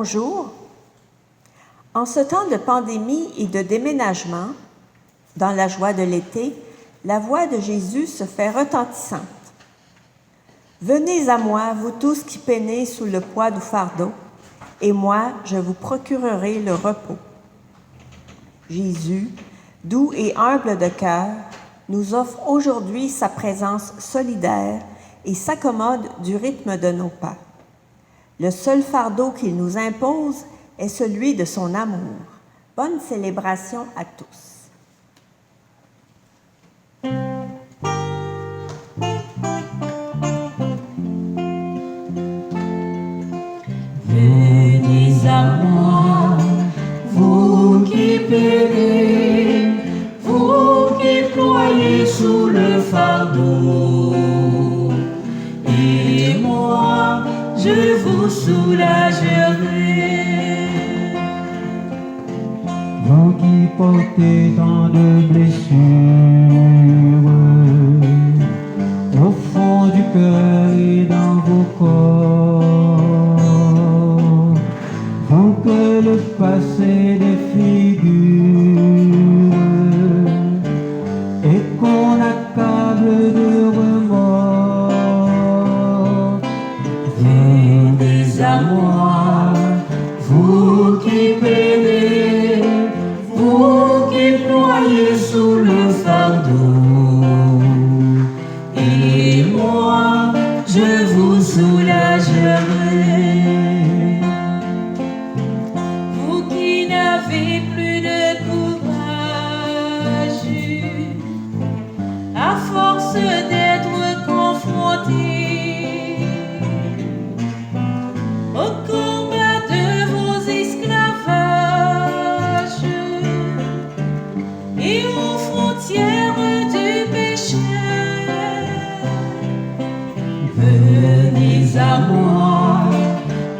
Bonjour. En ce temps de pandémie et de déménagement, dans la joie de l'été, la voix de Jésus se fait retentissante. Venez à moi, vous tous qui peinez sous le poids du fardeau, et moi, je vous procurerai le repos. Jésus, doux et humble de cœur, nous offre aujourd'hui sa présence solidaire et s'accommode du rythme de nos pas. Le seul fardeau qu'il nous impose est celui de son amour. Bonne célébration à tous. Venez à moi, vous qui peinez, vous qui ployez sous le fardeau, et moi, je vous soulagerai. Vous qui portez tant de blessures au fond du cœur et dans vos corps, vous que le passé défigure et qu'on accable de remords. Venez à moi, vous qui peinez, vous qui ployez sous le fardeau, et moi, je vous soulagerai. Vous qui n'avez plus de courage, à force d'être confrontés au combat de vos esclavages et aux frontières du péché, venez à moi,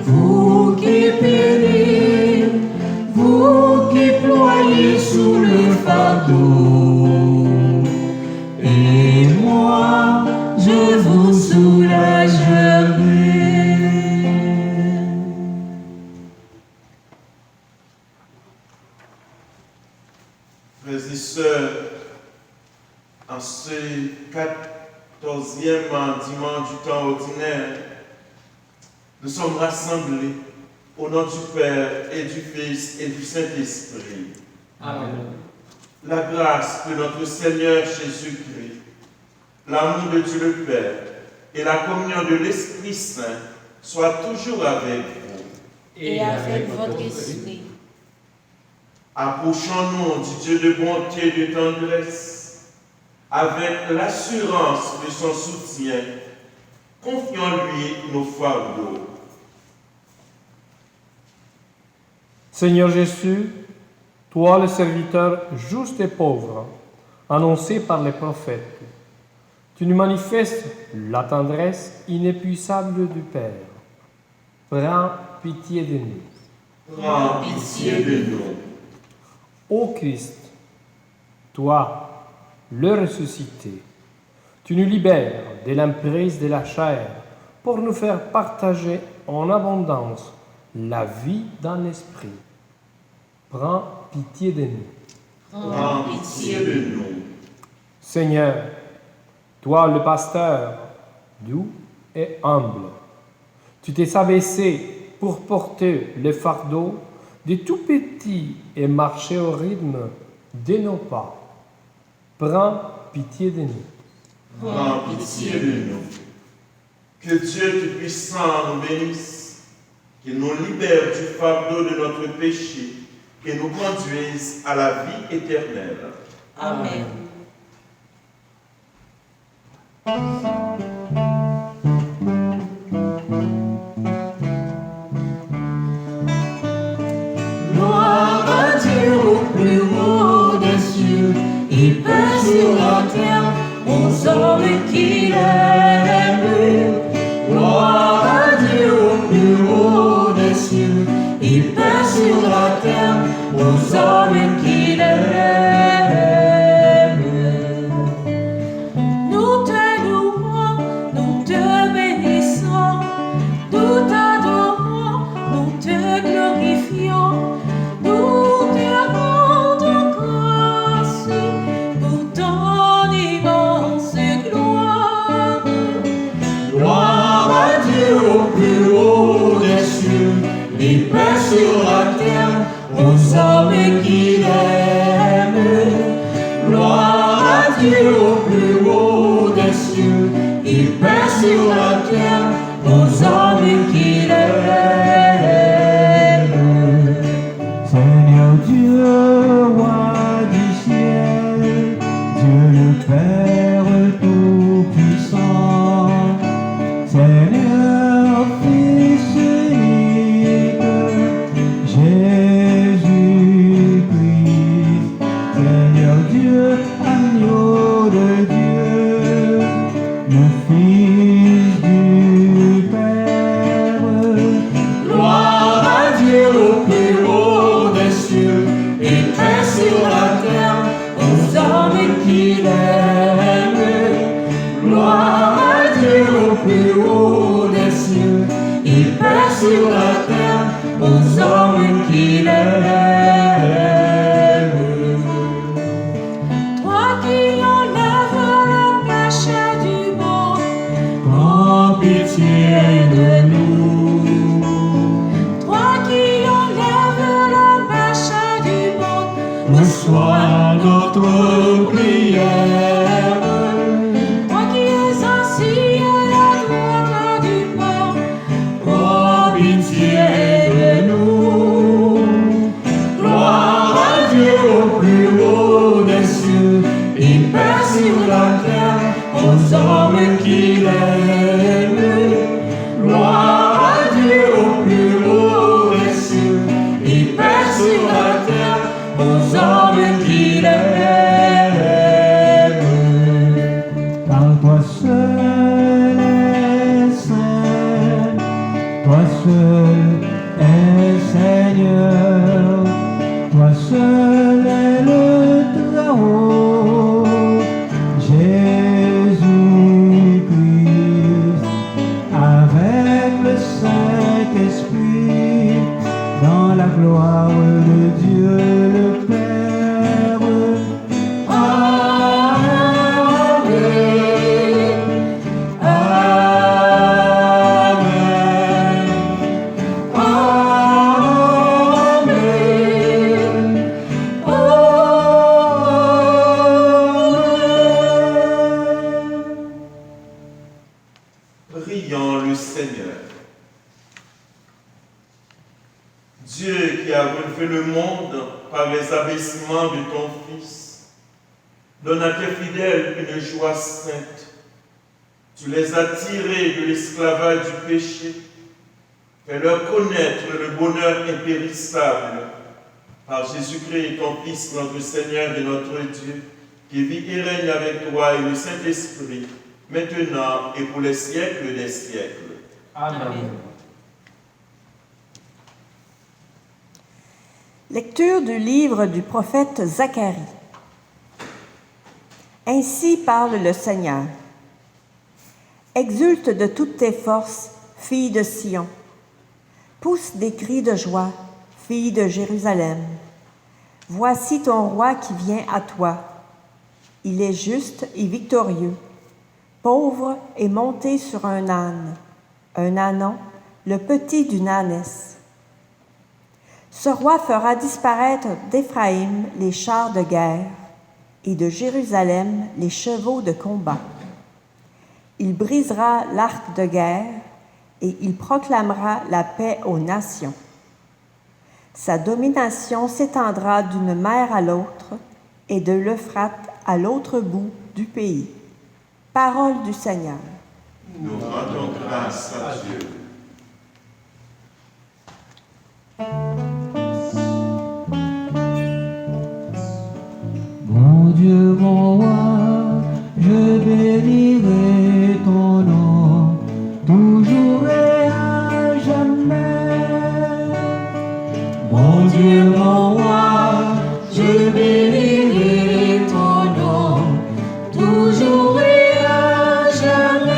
vous qui peinez, vous qui ployez sous le fardeau, et moi, je vous soulagerai. Frères et sœurs, en ce 14e dimanche du temps ordinaire, nous sommes rassemblés au nom du Père et du Fils et du Saint-Esprit. Amen. La grâce de notre Seigneur Jésus-Christ, l'amour de Dieu le Père et la communion de l'Esprit Saint soient toujours avec vous. Et avec votre esprit. Approchons-nous du Dieu de bonté et de tendresse, avec l'assurance de son soutien. Confions-lui nos fardeaux. Seigneur Jésus, toi le serviteur juste et pauvre, annoncé par les prophètes, tu nous manifestes la tendresse inépuisable du Père. Prends pitié de nous. Prends pitié de nous. Ô Christ, toi, le ressuscité, tu nous libères de l'emprise de la chair pour nous faire partager en abondance la vie dans l'esprit. Prends pitié de nous. Prends pitié de nous. Seigneur, toi le pasteur, doux et humble, tu t'es abaissé pour porter le fardeau de tout petits et marcher au rythme de nos pas. Prends pitié de nous. Prends pitié de nous. Que Dieu Tout-Puissant nous bénisse, qu'il nous libère du fardeau de notre péché et nous conduise à la vie éternelle. Amen. Gloire à Dieu au plus haut des cieux, et paix sur la terre aux hommes qu'il aime. Gloire à Dieu au plus haut des cieux, et paix sur la terre aux hommes qu'il aime. Nous te louons. sur la terre aux hommes qu'il aime. Gloire à Dieu au plus haut des cieux, il paie sur la terre aux hommes qu'il aime. Seigneur Dieu, roi du ciel, Dieu le Père tout-puissant, Seigneur Fils unique, Jésus-Christ, Seigneur Dieu, agneau de Dieu, le Fils du Père. Gloire à Dieu au plus haut des cieux, et paix sur la terre aux hommes qu'il aime. Gloire à Dieu au plus haut des cieux, et paix sur la terre aux hommes qu'il aime. Toi qui enlèves le péché du monde, prends pitié de nous. Toi qui enlèves le péché du monde, reçois notre prière. Toi qui es assis à la droite du Père, prends pitié de nous. Gloire à Dieu au plus haut des cieux, et paix sur la terre aux hommes qu'il aime. Gloire à Dieu au plus haut des cieux, et paix sur la terre aux hommes qu'il aime. Car toi seul es saint, toi seul es Seigneur, toi seul es le Très-Haut, Jésus-Christ, avec le Saint-Esprit, dans la gloire de Dieu le Père. Prions le Seigneur. Dieu qui a relevé le monde par les abaissements de ton Fils, donne à tes fidèles une joie sainte. Tu les as tirés de l'esclavage du péché. Fais-leur connaître le bonheur impérissable par Jésus-Christ, ton Fils, notre Seigneur et notre Dieu, qui vit et règne avec toi et le Saint-Esprit, maintenant et pour les siècles des siècles. Amen. Lecture du livre du prophète Zacharie. Ainsi parle le Seigneur. Exulte de toutes tes forces, fille de Sion. Pousse des cris de joie, fille de Jérusalem. Voici ton roi qui vient à toi. Il est juste et victorieux, pauvre et monté sur un ânon, le petit d'une ânesse. Ce roi fera disparaître d'Éphraïm les chars de guerre et de Jérusalem les chevaux de combat. Il brisera l'arc de guerre et il proclamera la paix aux nations. Sa domination s'étendra d'une mer à l'autre et de l'Euphrate à l'autre bout du pays. Parole du Seigneur. Nous rendons grâce à Dieu. Mon Dieu, mon roi, je bénirai ton nom, toujours et à jamais. Mon Dieu, mon roi, je bénirai ton nom, toujours et à jamais.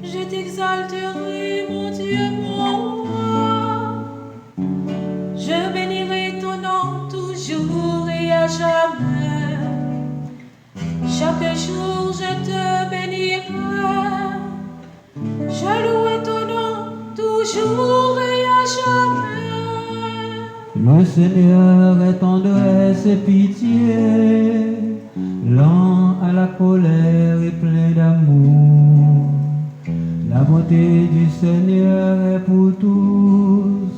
Je t'exalterai, mon Dieu, mon roi. Je bénirai ton nom toujours et à jamais. Chaque jour je te bénirai. Je louerai ton nom toujours toujours et à jamais. Le Seigneur est tendresse et pitié, lent à la colère et plein d'amour. La bonté du Seigneur est pour tous,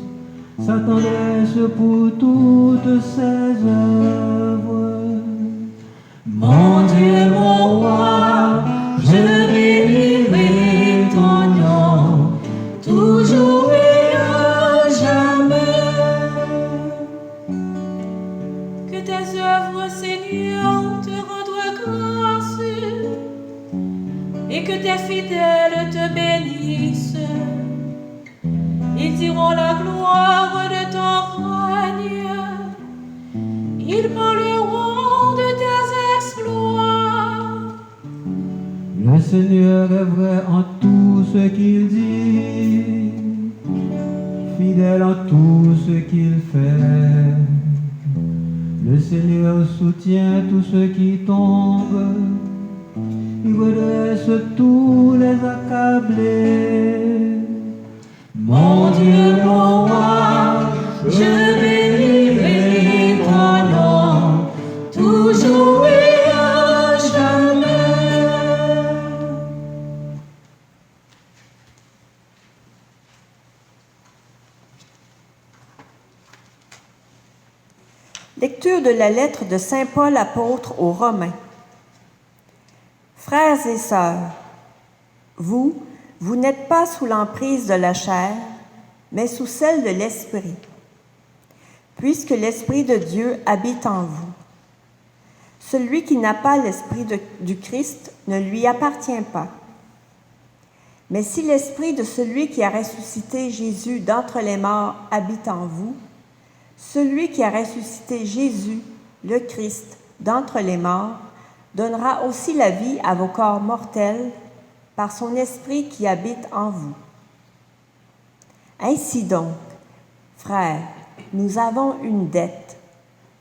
sa tendresse pour toutes ses œuvres. Mon Dieu, mon roi, je bénirai ton nom, toujours et à jamais. Que tes œuvres, Seigneur, te rendent grâce, et que tes fidèles te bénissent. Ils diront la gloire de ton règne, ils parleront de tes exploits. Le Seigneur est vrai en tout ce qu'il dit, fidèle en tout ce qu'il fait. Le Seigneur soutient tous ceux qui tombent, il redresse tous les accablés. Mon Dieu, mon roi, je bénirai ton nom, toujours et à jamais. Lecture de la lettre de Saint Paul apôtre aux Romains. Frères et sœurs, vous n'êtes pas sous l'emprise de la chair, mais sous celle de l'Esprit, puisque l'Esprit de Dieu habite en vous. Celui qui n'a pas l'Esprit du Christ ne lui appartient pas. Mais si l'Esprit de celui qui a ressuscité Jésus d'entre les morts habite en vous, celui qui a ressuscité Jésus, le Christ, d'entre les morts, donnera aussi la vie à vos corps mortels par son Esprit qui habite en vous. Ainsi donc, frères, nous avons une dette,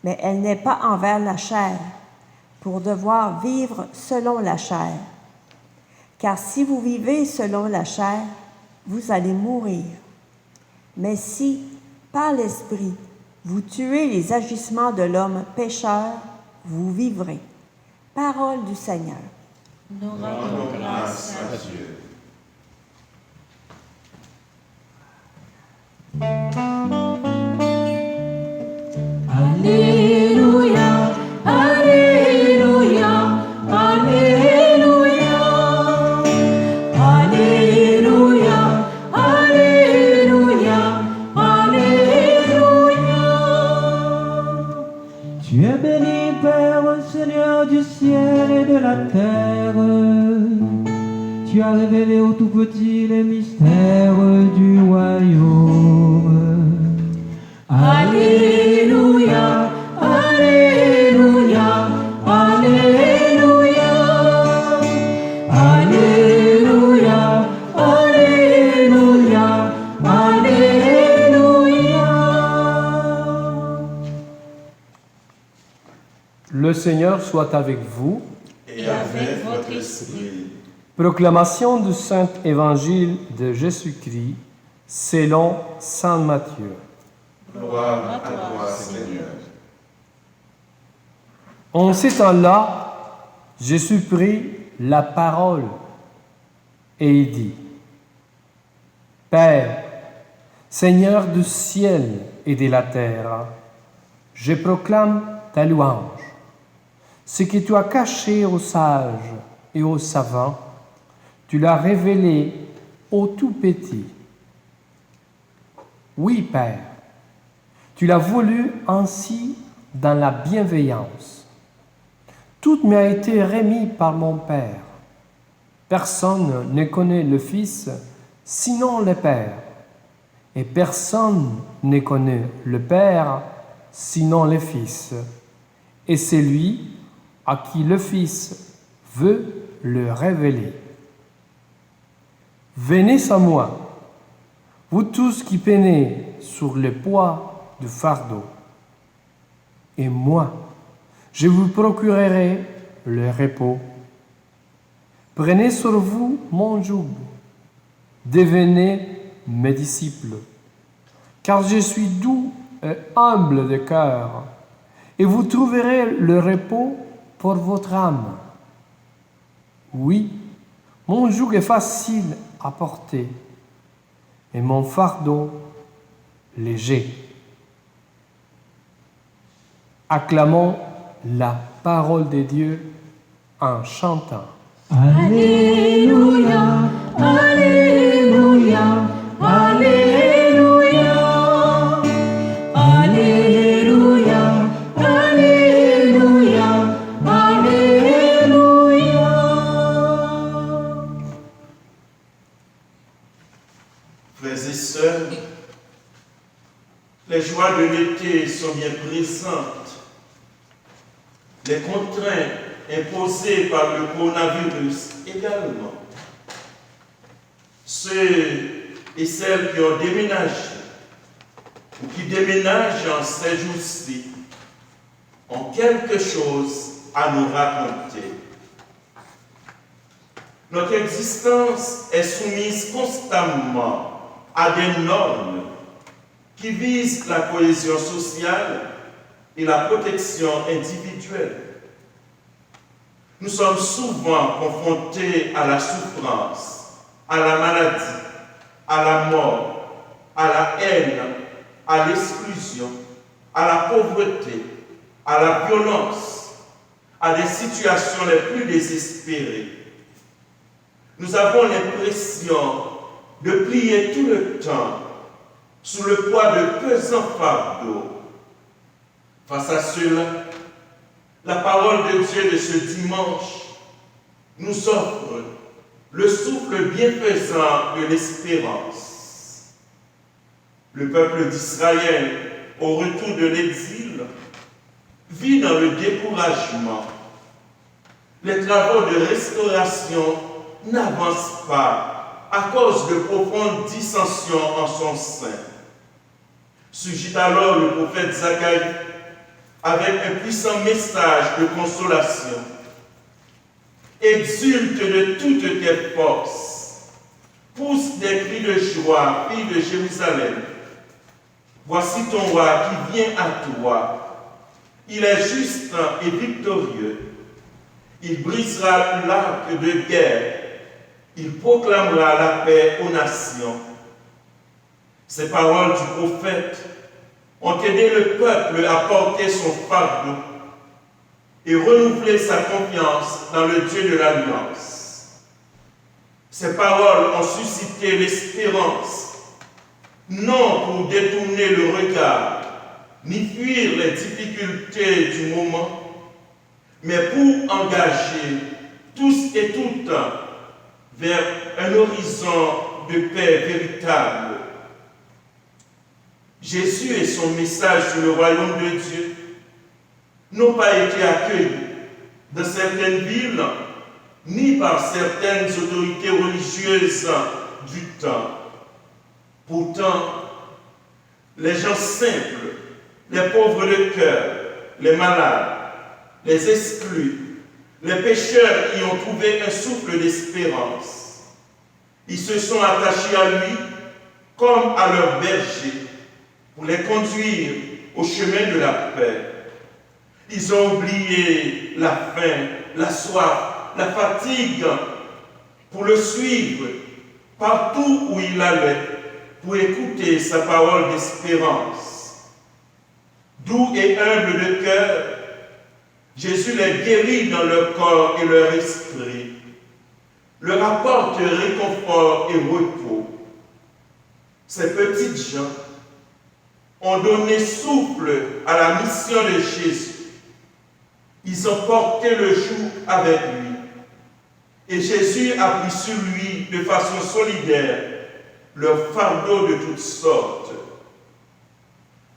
mais elle n'est pas envers la chair, pour devoir vivre selon la chair. Car si vous vivez selon la chair, vous allez mourir. Mais si, par l'Esprit, vous tuez les agissements de l'homme pécheur, vous vivrez. Parole du Seigneur. Nous rendons grâce à Dieu. Alléluia, Alléluia, Alléluia, Alléluia, Alléluia, Alléluia. Tu es béni, Père, Seigneur du ciel et de la terre. Tu as révélé aux tout petits les mystères du royaume. Alléluia, Alléluia, Alléluia, Alléluia, Alléluia, Alléluia. Le Seigneur soit avec vous. Et avec votre esprit. Proclamation du Saint Évangile de Jésus-Christ selon Saint Matthieu. Gloire à toi, Seigneur. En ces temps-là, Jésus prit la parole et il dit, Père, Seigneur du ciel et de la terre, je proclame ta louange. Ce que tu as caché aux sages et aux savants, tu l'as révélé aux tout petits. Oui, Père, tu l'as voulu ainsi dans la bienveillance. Tout m'a été remis par mon Père. Personne ne connaît le Fils sinon le Père, et personne ne connaît le Père sinon le Fils, et c'est lui à qui le Fils veut le révéler. Venez à moi, vous tous qui peinez sur le poids du fardeau, et moi, je vous procurerai le repos. Prenez sur vous mon joug, devenez mes disciples, car je suis doux et humble de cœur, et vous trouverez le repos pour votre âme. Oui, mon joug est facile à porter, et mon fardeau léger. Acclamons la parole de Dieu en chantant. Alléluia, Alléluia, Alléluia, Alléluia, Alléluia, Alléluia. Frères et sœurs, les joies de l'été sont bien présentes. Les contraintes imposées par le coronavirus également. Ceux et celles qui ont déménagé ou qui déménagent en ces jours-ci ont quelque chose à nous raconter. Notre existence est soumise constamment à des normes qui visent la cohésion sociale et la protection individuelle. Nous sommes souvent confrontés à la souffrance, à la maladie, à la mort, à la haine, à l'exclusion, à la pauvreté, à la violence, à des situations les plus désespérées. Nous avons l'impression de plier tout le temps sous le poids de pesants fardeaux. Face à cela, la parole de Dieu de ce dimanche nous offre le souffle bienfaisant de l'espérance. Le peuple d'Israël, au retour de l'exil, vit dans le découragement. Les travaux de restauration n'avancent pas à cause de profondes dissensions en son sein. Surgit alors le prophète Zacharie avec un puissant message de consolation. Exulte de toutes tes forces, pousse des cris de joie, fille de Jérusalem. Voici ton roi qui vient à toi. Il est juste et victorieux. Il brisera l'arc de guerre. Il proclamera la paix aux nations. Ces paroles du prophète ont aidé le peuple à porter son fardeau et renouveler sa confiance dans le Dieu de l'Alliance. Ces paroles ont suscité l'espérance, non pour détourner le regard, ni fuir les difficultés du moment, mais pour engager tous et toutes vers un horizon de paix véritable. Jésus et son message sur le royaume de Dieu n'ont pas été accueillis dans certaines villes, ni par certaines autorités religieuses du temps. Pourtant, les gens simples, les pauvres de cœur, les malades, les exclus, les pécheurs y ont trouvé un souffle d'espérance. Ils se sont attachés à lui comme à leur berger pour les conduire au chemin de la paix. Ils ont oublié la faim, la soif, la fatigue pour le suivre partout où il allait pour écouter sa parole d'espérance. Doux et humble de cœur, Jésus les guérit dans leur corps et leur esprit, leur apporte réconfort et repos. Ces petites gens ont donné souffle à la mission de Jésus. Ils ont porté le joug avec lui. Et Jésus a pris sur lui de façon solidaire leur fardeau de toutes sortes.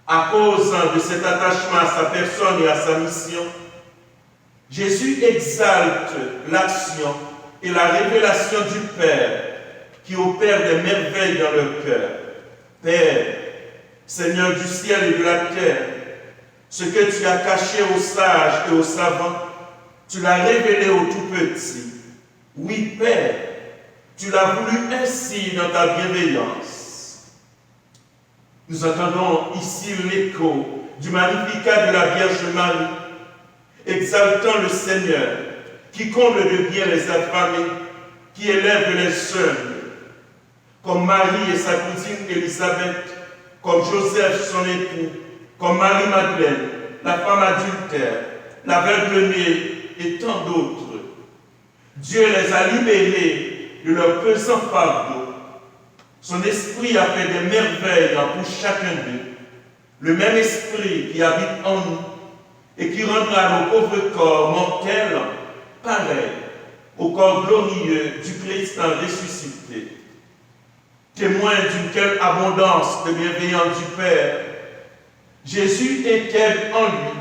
À cause de cet attachement à sa personne et à sa mission, Jésus exalte l'action et la révélation du Père qui opère des merveilles dans leur cœur. Père, Seigneur du ciel et de la terre, ce que tu as caché aux sages et aux savants, tu l'as révélé aux tout-petits. Oui, Père, tu l'as voulu ainsi dans ta bienveillance. Nous entendons ici l'écho du Magnificat de la Vierge Marie, exaltant le Seigneur, qui comble de bien les affamés, qui élève les seuls, comme Marie et sa cousine Élisabeth, comme Joseph son époux, comme Marie-Madeleine, la femme adultère, l'aveugle-née et tant d'autres. Dieu les a libérés de leur pesant fardeau. Son esprit a fait des merveilles pour chacun d'eux. Le même esprit qui habite en nous et qui rendra nos pauvres corps mortels pareils au corps glorieux du Christ ressuscité. Témoin d'une telle abondance de bienveillance du Père, Jésus intègre en lui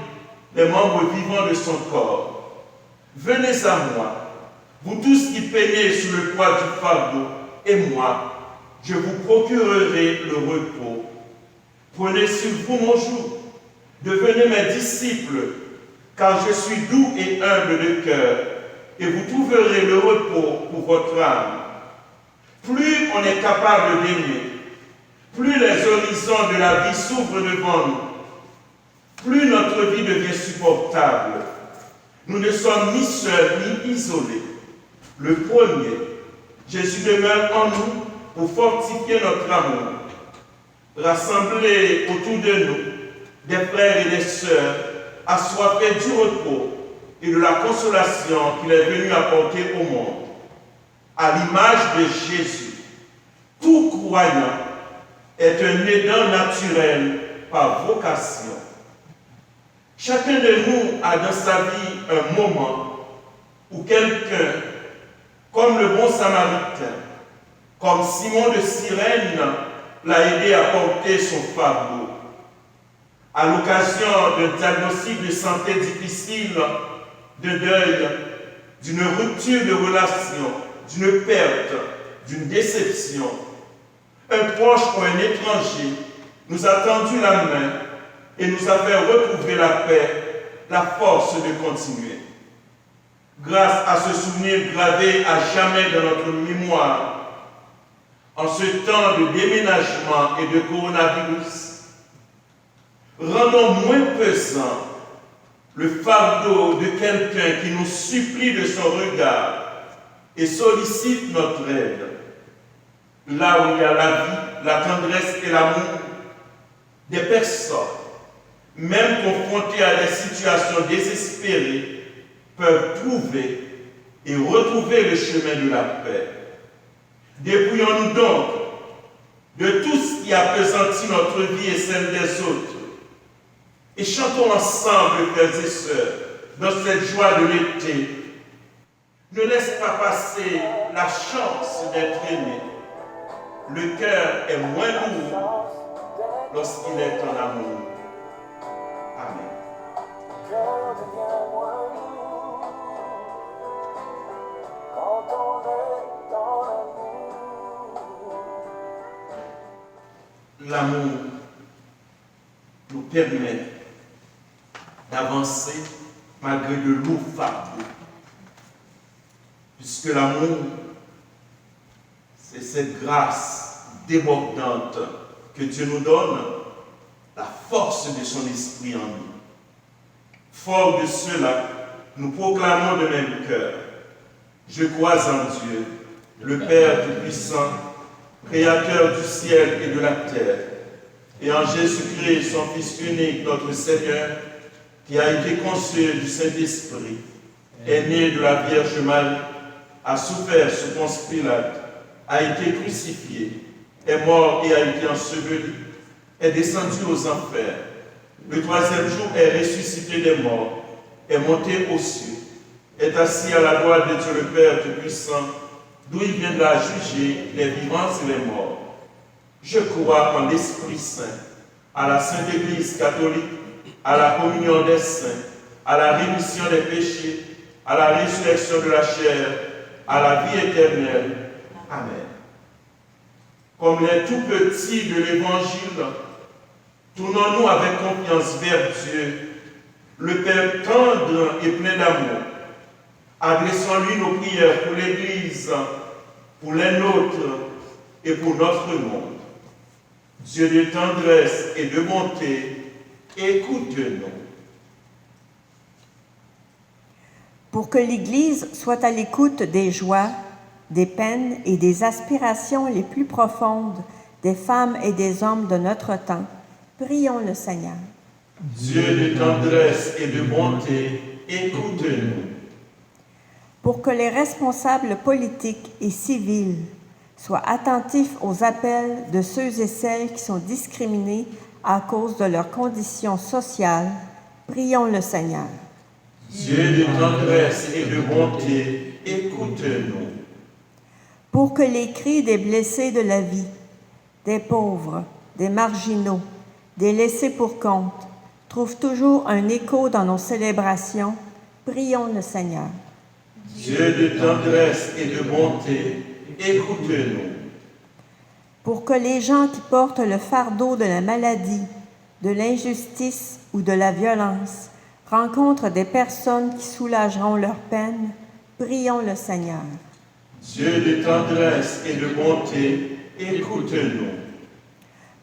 les membres vivants de son corps. Venez à moi, vous tous qui peinez sous le poids du fardeau, et moi, je vous procurerai le repos. Prenez sur vous mon joug, devenez mes disciples, car je suis doux et humble de cœur, et vous trouverez le repos pour votre âme. Plus on est capable d'aimer, plus les horizons de la vie s'ouvrent devant nous, plus notre vie devient supportable. Nous ne sommes ni seuls ni isolés. Le premier, Jésus demeure en nous pour fortifier notre amour. Rassemblés autour de nous, des frères et des sœurs, assoiffés du repos et de la consolation qu'il est venu apporter au monde. À l'image de Jésus, tout croyant est un aidant naturel par vocation. Chacun de nous a dans sa vie un moment où quelqu'un, comme le bon Samaritain, comme Simon de Cyrène, l'a aidé à porter son fardeau. À l'occasion d'un diagnostic de santé difficile, de deuil, d'une rupture de relation, d'une perte, d'une déception, un proche ou un étranger nous a tendu la main et nous a fait retrouver la paix, la force de continuer. Grâce à ce souvenir gravé à jamais dans notre mémoire, en ce temps de déménagement et de coronavirus, rendons moins pesant le fardeau de quelqu'un qui nous supplie de son regard et sollicite notre aide. Là où il y a la vie, la tendresse et l'amour, des personnes, même confrontées à des situations désespérées, peuvent trouver et retrouver le chemin de la paix. Dépouillons-nous donc de tout ce qui appesantit notre vie et celle des autres. Et chantons ensemble, frères et sœurs, dans cette joie de l'été. Ne laisse pas passer la chance d'être aimé. Le cœur est moins lourd lorsqu'il est en amour. Amen. L'amour nous permet d'avancer malgré de lourds fardeaux. Puisque l'amour, c'est cette grâce débordante que Dieu nous donne, la force de son esprit en nous. Fort de cela, nous proclamons de même cœur: je crois en Dieu, le Père Tout-Puissant, Créateur du ciel et de la terre, et en Jésus-Christ, son Fils unique, notre Seigneur, qui a été conçu du Saint-Esprit, est né de la Vierge Marie, a souffert sous Ponce Pilate, a été crucifié, est mort et a été enseveli, est descendu aux enfers. Le troisième jour est ressuscité des morts, est monté aux cieux, est assis à la droite de Dieu le Père Tout-Puissant, d'où il viendra juger les vivants et les morts. Je crois en l'Esprit Saint, à la Sainte Église catholique, à la communion des saints, à la rémission des péchés, à la résurrection de la chair, à la vie éternelle. Amen. Comme les tout petits de l'Évangile, tournons-nous avec confiance vers Dieu, le Père tendre et plein d'amour. Adressons-lui nos prières pour l'Église, pour les nôtres et pour notre monde. Dieu de tendresse et de bonté, écoute-nous. Pour que l'Église soit à l'écoute des joies, des peines et des aspirations les plus profondes des femmes et des hommes de notre temps, prions le Seigneur. Dieu de tendresse et de bonté, écoute-nous. Pour que les responsables politiques et civils soient attentifs aux appels de ceux et celles qui sont discriminés à cause de leurs conditions sociales, prions le Seigneur. Dieu de tendresse et de bonté, écoute-nous. Pour que les cris des blessés de la vie, des pauvres, des marginaux, des laissés pour compte, trouvent toujours un écho dans nos célébrations, prions le Seigneur. Dieu de tendresse et de bonté, écoute-nous. Pour que les gens qui portent le fardeau de la maladie, de l'injustice ou de la violence rencontrent des personnes qui soulageront leur peine, prions le Seigneur. Dieu de tendresse et de bonté, écoute-nous.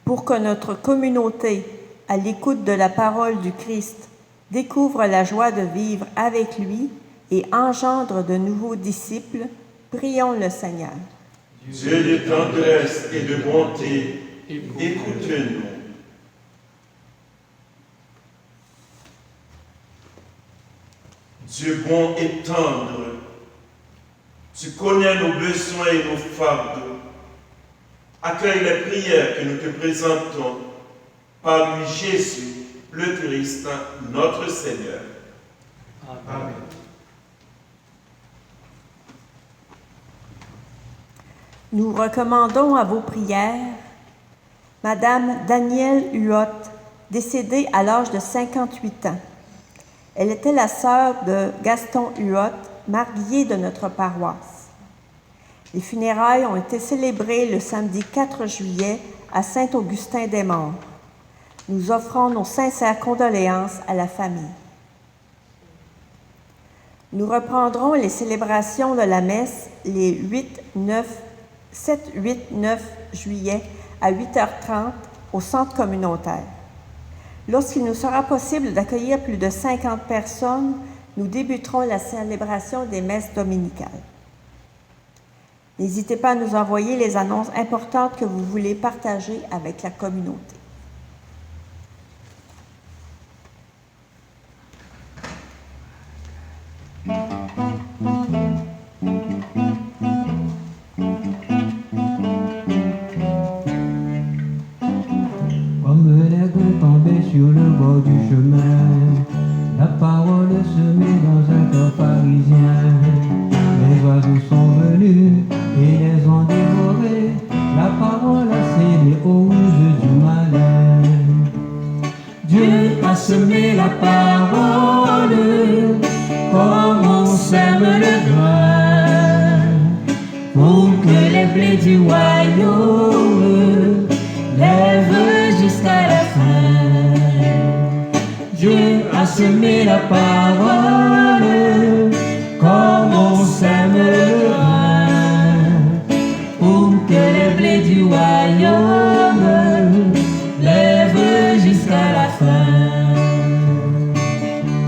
Pour que notre communauté, à l'écoute de la parole du Christ, découvre la joie de vivre avec lui et engendre de nouveaux disciples, prions le Seigneur. Dieu de tendresse et de bonté, écoute-nous. Dieu bon et tendre, tu connais nos besoins et nos fardeaux. Accueille les prières que nous te présentons par lui Jésus, le Christ, notre Seigneur. Amen. Nous recommandons à vos prières Madame Danielle Huot, décédée à l'âge de 58 ans. Elle était la sœur de Gaston Huot, marguillier de notre paroisse. Les funérailles ont été célébrées le samedi 4 juillet à Saint-Augustin-des-Morts. Nous offrons nos sincères condoléances à la famille. Nous reprendrons les célébrations de la messe les 7, 8, 9 juillet à 8h30 au centre communautaire. Lorsqu'il nous sera possible d'accueillir plus de 50 personnes, nous débuterons la célébration des messes dominicales. N'hésitez pas à nous envoyer les annonces importantes que vous voulez partager avec la communauté. Comme l'aigle tombé sur le bord du chemin, la parole se met dans un cœur parisien. Les oiseaux sont venus et les ont dévorés. La parole a cédé aux ruses du malin. Dieu a semé la parole, comme on sème le grain, pour que les blés du royaume lèvent jusqu'à la fin. Dieu a semé la parole, comme on sème le grain, pour que les blés du royaume lèvent jusqu'à la fin.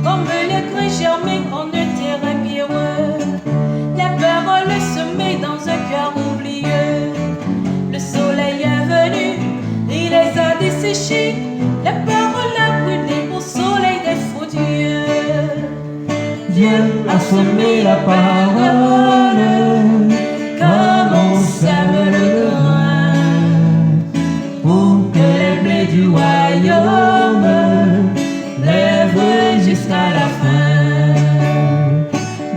Comme les grains germés en un terrain pierreux, la parole semée dans un cœur oublieux. Le soleil est venu, il les a desséchés. La parole a brûlé au soleil des faux dieux. Dieu a semé la parole, Comme on sème le grain, pour que les blés du royaume lèvent jusqu'à la fin.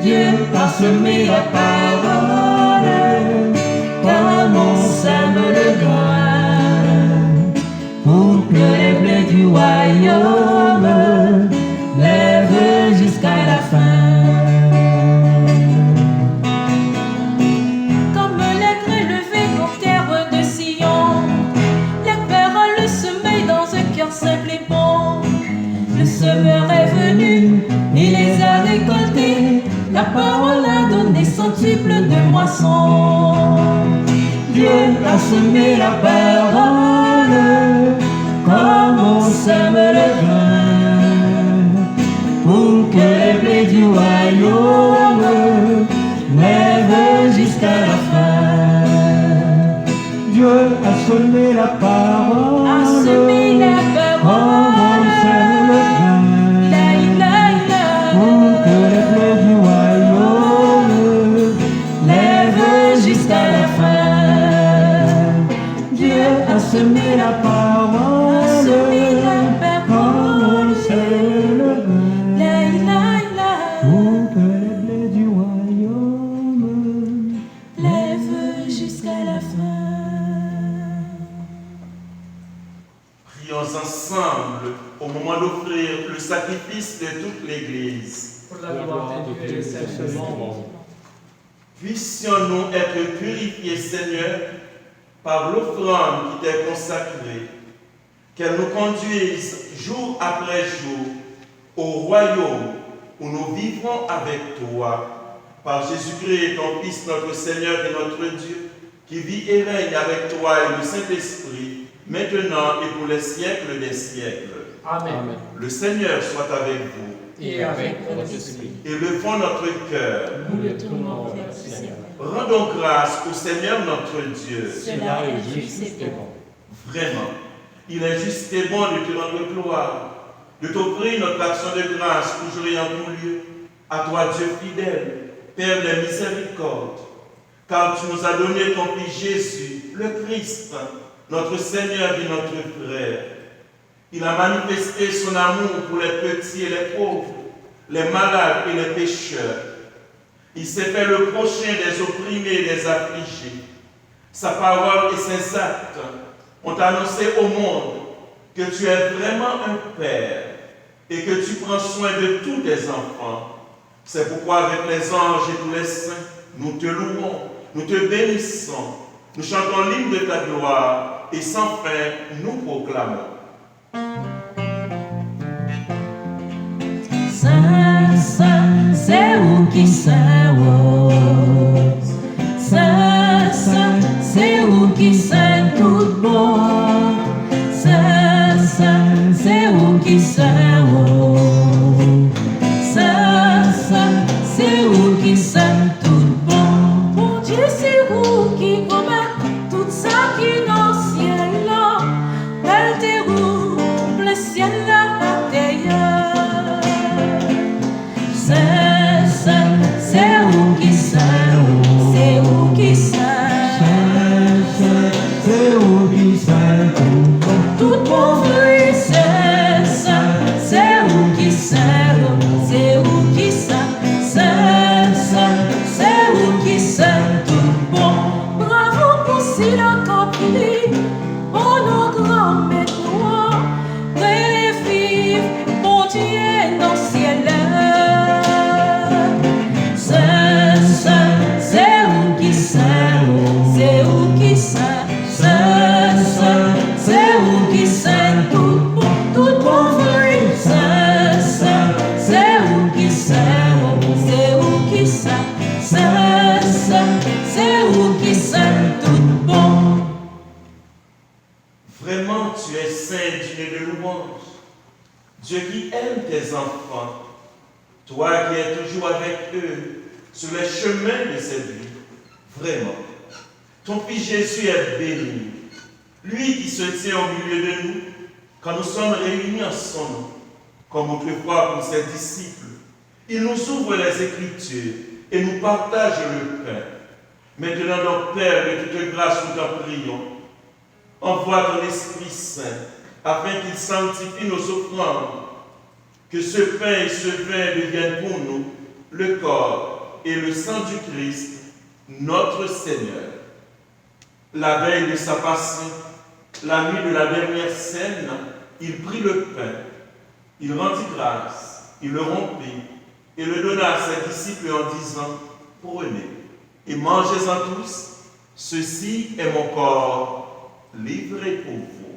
Dieu a semé la parole, comme on sème le grain, pour que les blés du royaume lèvent jusqu'à la fin. Comme les grains levés aux terres de Sion, la parole semée dans un cœur simple et bon. Le semeur est venu, il les a récoltés. La parole a donné centuple de moissons. Dieu a semé la parole, sème le grain pour que les blés du royaume lèvent jusqu'à la fin. Dieu a semé la parole, A semé la parole. comme on sème le grain La, la, la. pour que les blés du royaume lèvent jusqu'à la fin. Dieu a semé la parole, semé la comme parole. on sème le grain La, la, la. pour que les blés du royaume Lève jusqu'à la fin. Prions ensemble au moment d'offrir le sacrifice de toute l'Église. Pour la gloire de Dieu et celle du monde. Puissions-nous être purifiés, Seigneur, par l'offrande qui t'est consacrée, qu'elle nous conduise jour après jour au royaume où nous vivrons avec toi, par Jésus-Christ, ton Fils, notre Seigneur et notre Dieu, qui vit et règne avec toi et le Saint-Esprit, maintenant et pour les siècles des siècles. Amen. Le Seigneur soit avec vous. Et avec votre esprit. Élevons notre cœur. Nous le tournons vers le Seigneur. Rendons grâce au Seigneur notre Dieu. Cela est juste et bon. Vraiment, il est juste et bon de te rendre gloire, de t'offrir notre action de grâce toujours et en tout lieu, à toi Dieu fidèle, Père des miséricordes, car tu nous as donné ton Fils Jésus, le Christ, notre Seigneur et notre frère. Il a manifesté son amour pour les petits et les pauvres, les malades et les pécheurs. Il s'est fait le prochain des opprimés et des affligés. Sa parole et ses actes ont annoncé au monde que tu es vraiment un Père et que tu prends soin de tous tes enfants. C'est pourquoi avec les anges et tous les saints, nous te louons, nous te bénissons, nous chantons l'hymne de ta gloire et sans fin nous proclamons. Saint, Saint, c'est où qui Saint, Saint, Saint, c'est où qui Saint tout bon. Saint, Saint, c'est où qui Saint, Saint, Saint, c'est où qui Saint tout bon. Mon Dieu, c'est où qui commet tout ça qui est dans le ciel là. Elle déroule le ciel là à terre. Saint, Saint, c'est où qui Saint, c'est où qui Saint. c'est où qui Saint Tout bon fruit, Saint, Saint, c'est où qui Saint, c'est où qui Saint, Saint, Saint, c'est où qui Saint, tout bon. Bravo pour si l'accompli, oh nos grands maîtres, les filles, bon Dieu dans le ciel. Saint, Saint, c'est où qui Saint, c'est où qui Saint, Saint, Saint, c'est où qui Saint, tout bon fruit. Saint, Saint, c'est où qui Saint, c'est où qui Saint, Saint, Saint, c'est où qui Saint, tout bon. Vraiment, tu es saint, digne de louange. Dieu qui aime tes enfants, toi qui es toujours avec eux sur les chemins de cette vie. Vraiment, ton Fils Jésus est béni. Lui qui se tient au milieu de nous quand nous sommes réunis en son nom, comme autrefois pour ses disciples. Il nous ouvre les Écritures et nous partage le pain. Maintenant donc, Père, de toute grâce, nous t'en prions. Envoie ton Esprit Saint afin qu'il sanctifie nos offrandes, que ce pain et ce vin deviennent pour nous le corps et le sang du Christ, notre Seigneur. La veille de sa passion, la nuit de la dernière scène, il prit le pain, il rendit grâce, il le rompit et le donna à ses disciples en disant, prenez et mangez-en tous, ceci est mon corps livré pour vous.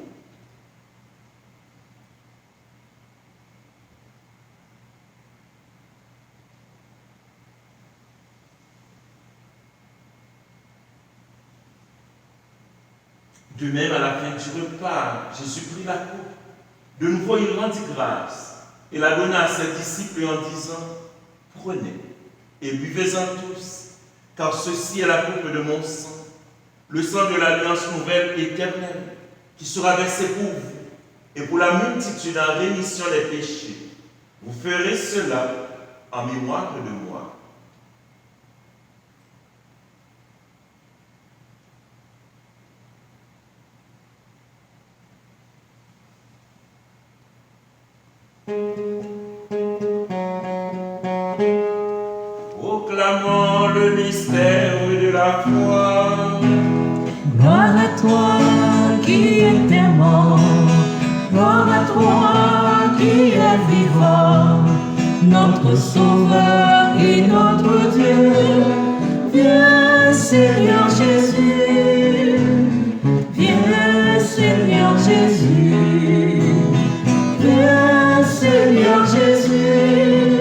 De même, à la fin du repas, Jésus prit la coupe De nouveau, il rendit grâce et la donna à ses disciples en disant, « Prenez et buvez-en tous, car ceci est la coupe de mon sang, le sang de l'alliance nouvelle éternelle, qui sera versé pour vous et pour la multitude en rémission des péchés. Vous ferez cela en mémoire de moi. » Proclamons le mystère de la foi. Gloire à toi qui es mort, gloire à toi qui es vivant, notre Sauveur et notre Dieu. Viens Seigneur Jésus, viens Seigneur Jésus, viens Seigneur Jésus,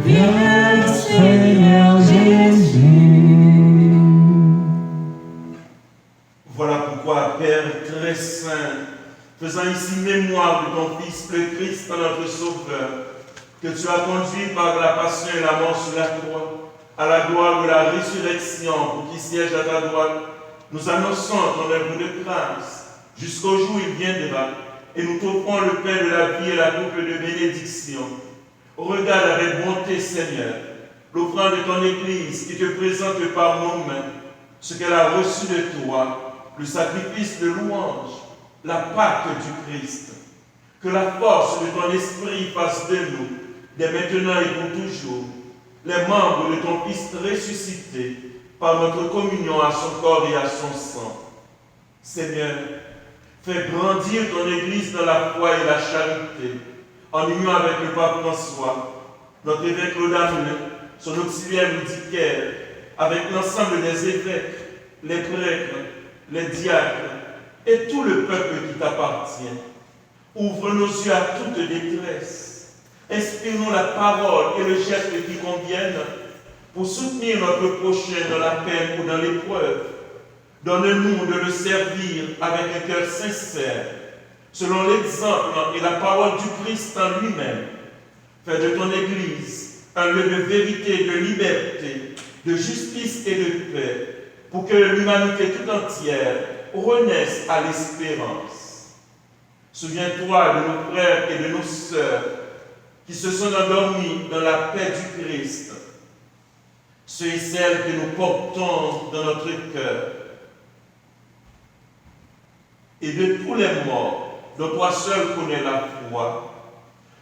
viens Seigneur Jésus. Voilà pourquoi, Père très saint, faisant ici mémoire de ton Fils, le Christ, notre Sauveur, que tu as conduit par la passion et la mort sur la croix, à la gloire de la résurrection, pour qu'il siège à ta droite, nous annonçons ton œuvre de grâce, jusqu'au jour où il viendra, et nous t'offrons le pain de la vie et la coupe de bénédiction. Regarde avec bonté, Seigneur, l'offrande de ton Église qui te présente par nos mains ce qu'elle a reçu de toi, le sacrifice de louange, la Pâque du Christ. Que la force de ton esprit fasse de nous, dès maintenant et pour toujours, les membres de ton Fils ressuscité par notre communion à son corps et à son sang. Seigneur, fais grandir ton Église dans la foi et la charité, en union avec le pape François, notre évêque Laudamin, son auxiliaire Ludicaire, avec l'ensemble des évêques, les prêtres, les diacres et tout le peuple qui t'appartient. Ouvre nos yeux à toute détresse. Inspire-nous la parole et le geste qui conviennent pour soutenir notre prochain dans la peine ou dans l'épreuve. Donne-nous de le servir avec un cœur sincère, selon l'exemple et la parole du Christ en lui-même. Fais de ton Église un lieu de vérité, de liberté, de justice et de paix, pour que l'humanité tout entière renaisse à l'espérance. Souviens-toi de nos frères et de nos sœurs qui se sont endormis dans la paix du Christ, ceux et celles que nous portons dans notre cœur, et de tous les morts dont toi seul connais la foi.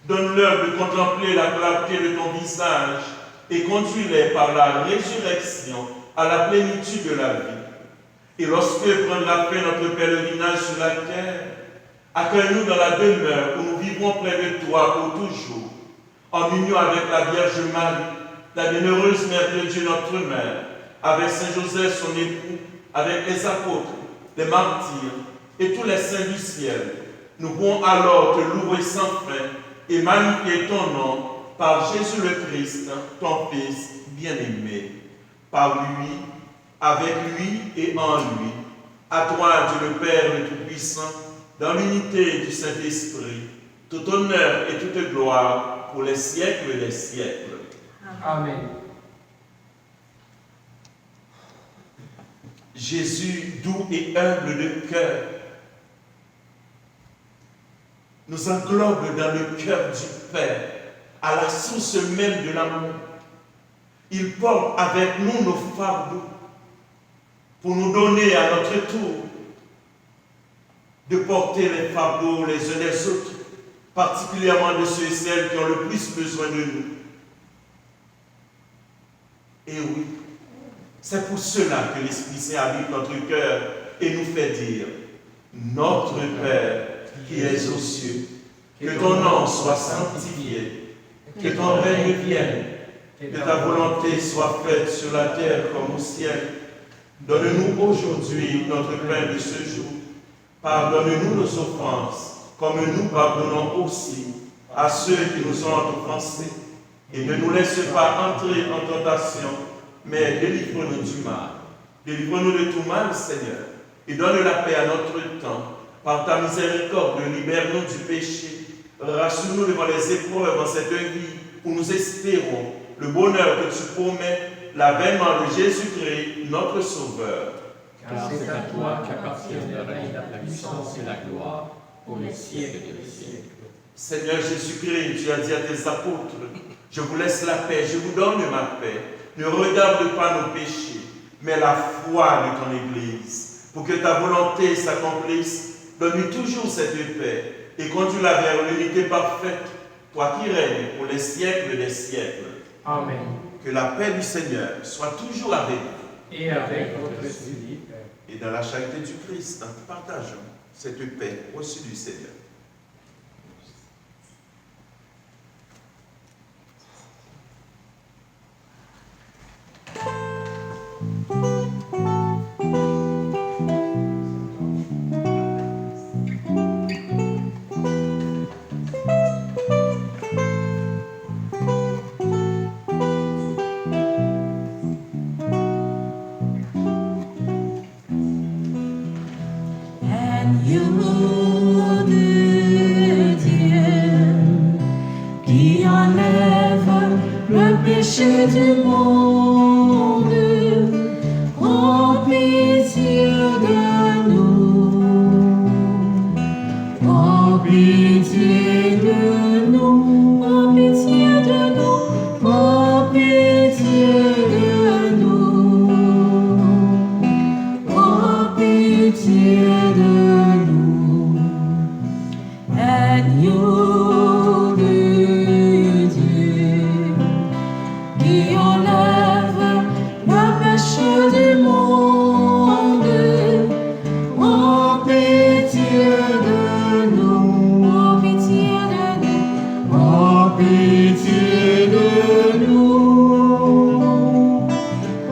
Donne-leur de contempler la clarté de ton visage et conduis-les par la résurrection à la plénitude de la vie. Et lorsque prendra fin notre pèlerinage sur la terre, accueille-nous dans la demeure où nous vivrons près de toi pour toujours, en union avec la Vierge Marie, la bienheureuse Mère de Dieu, notre Mère, avec Saint Joseph, son époux, avec les apôtres, les martyrs et tous les saints du ciel. Nous pourrons alors te louer sans fin et magnifier ton nom par Jésus le Christ, ton Fils bien-aimé. Par lui, avec lui et en lui, à toi, Dieu le Père le Tout-Puissant, dans l'unité du Saint-Esprit, tout honneur et toute gloire pour les siècles des siècles. Amen. Jésus, doux et humble de cœur, nous englobe dans le cœur du Père, à la source même de l'amour. Il porte avec nous nos fardeaux pour nous donner à notre tour de porter les fardeaux les uns des autres, particulièrement de ceux et celles qui ont le plus besoin de nous. Et oui, c'est pour cela que l'Esprit Saint habite notre cœur et nous fait dire: Notre Père qui es aux cieux, que ton nom soit sanctifié, que ton règne vienne, que ta volonté soit faite sur la terre comme au ciel. Donne-nous aujourd'hui notre pain de ce jour. Pardonne-nous nos offenses, comme nous pardonnons aussi à ceux qui nous ont offensés. Et ne nous laisse pas entrer en tentation, mais délivre-nous du mal. Délivre-nous de tout mal, Seigneur, et donne la paix à notre temps, Par ta miséricorde, libère-nous du péché. Rassure-nous devant les épreuves en cette vie où nous espérons le bonheur que tu promets, l'avènement de Jésus-Christ, notre Sauveur. Car c'est à toi qu'appartiennent le règne, la puissance et la gloire pour les siècles des siècles. Seigneur Jésus-Christ, tu as dit à tes apôtres, je vous laisse la paix, je vous donne ma paix. Ne regarde pas nos péchés, mais la foi de ton Église. Pour que ta volonté s'accomplisse, donne-lui toujours cette paix et conduis-la vers l'unité parfaite, toi qui règnes pour les siècles des siècles. Amen. Que la paix du Seigneur soit toujours avec vous. Et avec votre esprit. Et dans la charité du Christ, partageons cette paix reçue du Seigneur. Péché du monde, prends pitié de nous, prends pitié de nous, prends pitié de nous, prends pitié de nous, prends pitié de nous, agneau de Dieu. Qui enlève le péché du monde, prends pitié de nous, prends pitié de nous,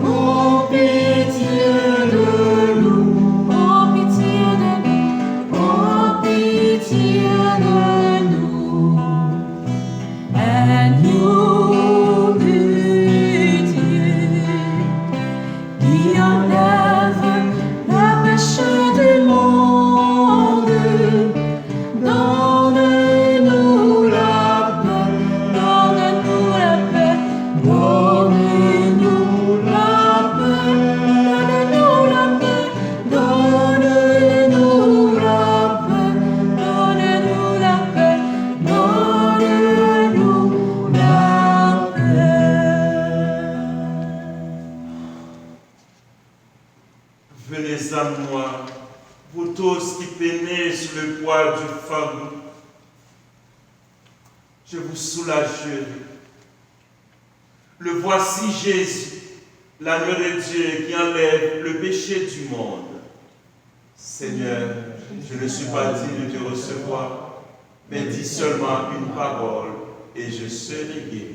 prends pitié de nous, prends pitié de nous, prends pitié de nous, prends pitié de nous, agneau de Dieu, qui enlève le péché du monde, donne-nous la paix, donne-nous la paix, donne-nous la paix, donne-nous la paix, donne-nous la paix, donne-nous la paix, donne-nous la paix. Venez à moi, vous tous qui peinez sous le poids du fardeau. Je vous soulagerai. Le voici Jésus, l'agneau de Dieu qui enlève le péché du monde. Seigneur, je ne suis pas digne de te recevoir, mais dis seulement une parole et je serai guéri.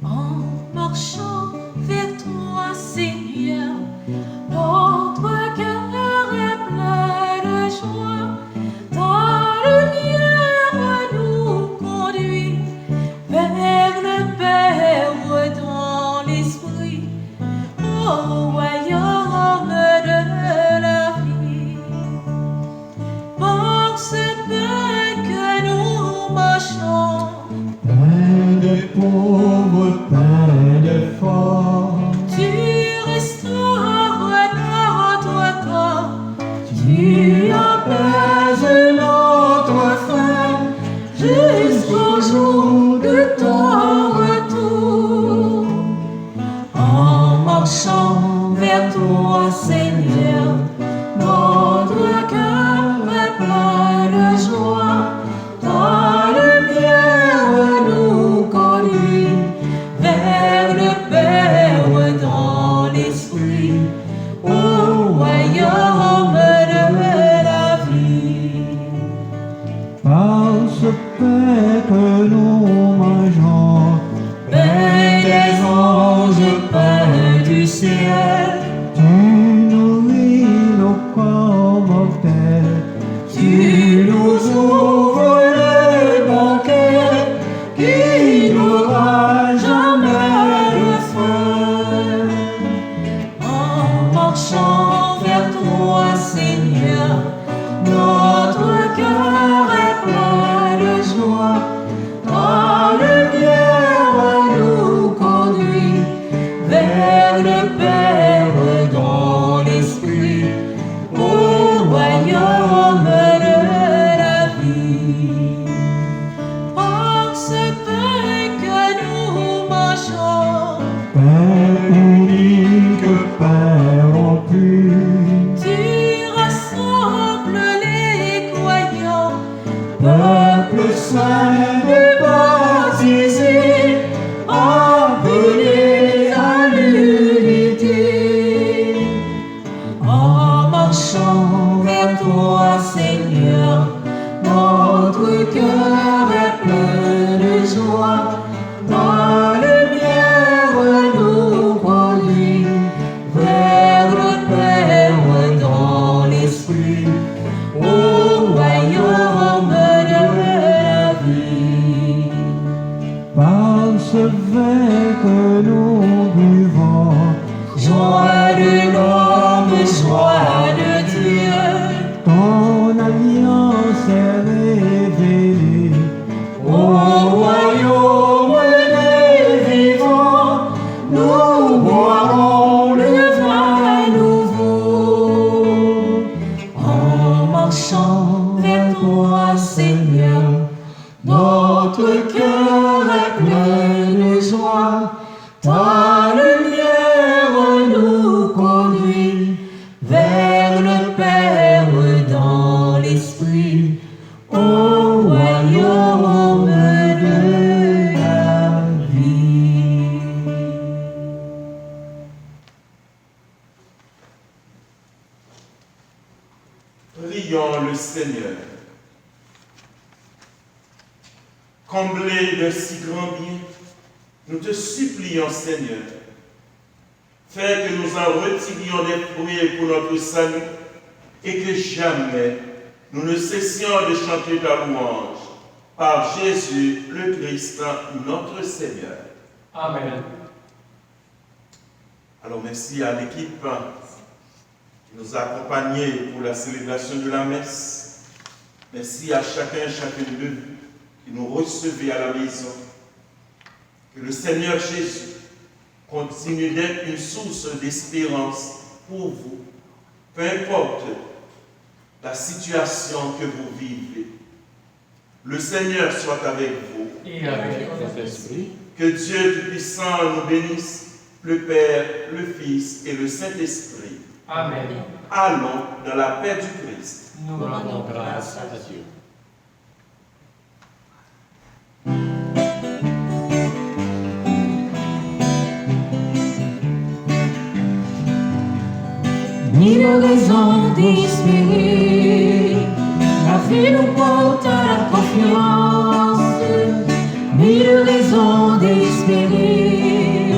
En marchant vers toi, Seigneur, notre cœur est plein de joie. Ta lumière nous conduit vers le Père dans l'esprit, au royaume de la vie. Par ce pain que nous marchons, Pain de pauvre, pain de fort, tu restaures notre corps, tu apaises notre faim jusqu'au jour de ton retour. En marchant vers toi, Seigneur, notre cœur est plein de joie. Ta lumière nous conduit vers que nous mangeons. Pain des anges, pain du ciel. Tu nourris nos corps mortels. Tu nous ouvres le banquet qui n'aura jamais de fin. En marchant vers toi, Seigneur, notre cœur est plein de joie. Ta lumière nous conduit vers le Père dans l'esprit, au royaume de la vie. Par ce pain que nous mangeons, Pain unique, pain rompu. tu rassembles les croyants, Peuple saint baptisé, appelé à l'unité. en marchant vers toi, Seigneur, notre cœur est plein de joie. Ta lumière nous conduit vers le Père dans l'esprit, au royaume de la vie. Par ce vin que nous buvons, Joie de l'homme, joie de Dieu, ton alliance est révélée. au royaume des vivants, nous boirons le vin nouveau. En marchant vers toi, Seigneur, notre cœur est plein de joie. Ta lumière nous conduit vers le Père dans l'esprit, au royaume de la vie. Prions le Seigneur. Comblé de si grand bien, nous te supplions, Seigneur, fais que nous en retirions des fruits pour notre salut et que jamais nous ne cessions de chanter ta louange par Jésus le Christ, notre Seigneur. Amen. Alors merci à l'équipe qui nous a accompagnés pour la célébration de la messe. Merci à chacune de vous qui nous recevez à la maison. Que le Seigneur Jésus continue d'être une source d'espérance pour vous, peu importe la situation que vous vivez. Le Seigneur soit avec vous. Et avec votre esprit. Que Dieu Tout-Puissant nous bénisse, le Père, le Fils et le Saint-Esprit. Amen. Allons dans la paix du Christ. Nous rendons grâce à Dieu. Mille raisons d'espérer, la vie nous porte à la confiance. Mille raisons d'espérer,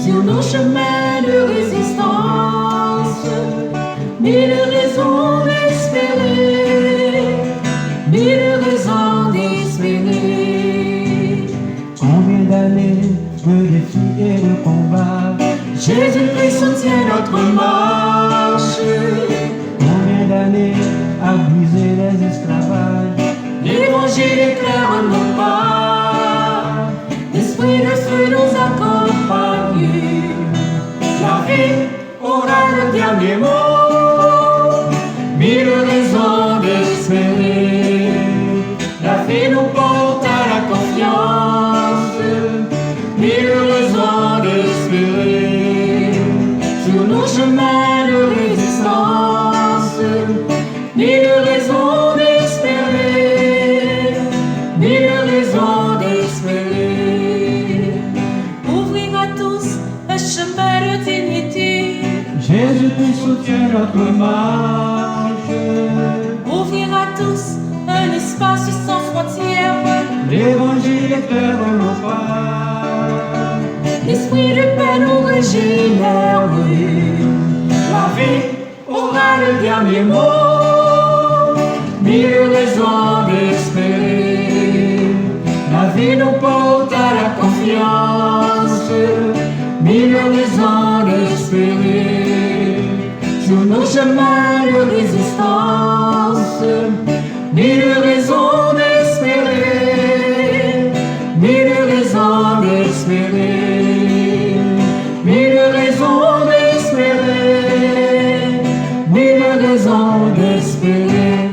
sur nos chemins de résistance. Mille raisons d'espérer, mille raisons d'espérer. Combien d'années de défis et de combats, Jésus-Christ soutient notre marche. combien d'années à briser les esclavages. L'évangile éclaire nos pas. L'esprit de feu nous accompagne. La vie aura le dernier mot. Mille raisons d'espérer. La vie nous porte à la confiance. Mille raisons d'espérer. Sur nos chemins de résistance. Mille raisons d'espérer. Mille raisons d'espérer. Ouvrir à tous un chemin de dignité. Jésus soutient notre marche. Ouvrir à tous un espace sans frontières. L'évangile éclaire nos pas. L'esprit de paix nous régénère. La vie aura le dernier mot. Mille raisons d'espérer. La vie nous porte à la confiance. Mille raisons d'espérer. Sur nos chemins de résistance. Mille raisons d'espérer. Mille raisons d'espérer. Mille raisons d'espérer. Mille raisons d'espérer.